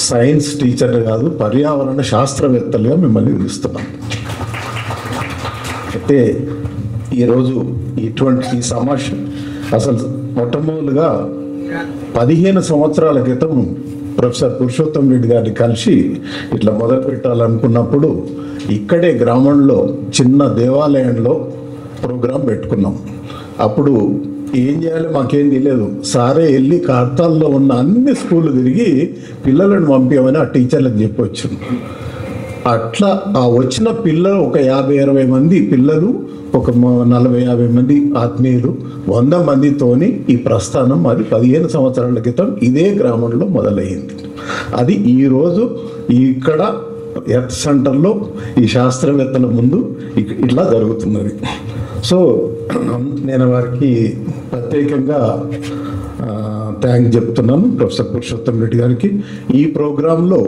Science teacher కాదు, పర్యావరణ శాస్త్రవేత్తలుగా మిమ్మల్ని పిలుస్తున్నాం. అయితే ఈరోజు ఇటువంటి ఈ సమస్య అసలు మొట్టమొదలుగా 15 సంవత్సరాల క్రితం ప్రొఫెసర్ పురుషోత్తం రెడ్డి గారిని కలిసి ఇట్లా మొదలు పెట్టాలనుకున్నప్పుడు ఇక్కడే గ్రామంలో చిన్న దేవాలయంలో ప్రోగ్రాం పెట్టుకున్నాం. అప్పుడు ఏం చేయాలి మాకేం తెలియదు. సారే వెళ్ళి కార్తాల్లో ఉన్న అన్ని స్కూళ్ళు తిరిగి పిల్లలను పంపించమని ఆ టీచర్లకు చెప్పి వచ్చింది. అట్లా ఆ వచ్చిన పిల్లలు ఒక 50-60 మంది పిల్లలు, ఒక 40-50 మంది ఆత్మీయులు, 100 మందితోని ఈ ప్రస్థానం అది 15 సంవత్సరాల క్రితం ఇదే గ్రామంలో మొదలయ్యింది. అది ఈరోజు ఇక్కడ ఎర్త్ సెంటర్లో ఈ శాస్త్రవేత్తల ముందు ఇట్లా జరుగుతున్నది. సో నేను వారికి ప్రత్యేకంగా థ్యాంక్ చెప్తున్నాను, ప్రొఫెసర్ పురుషోత్తం రెడ్డి గారికి. ఈ ప్రోగ్రాంలో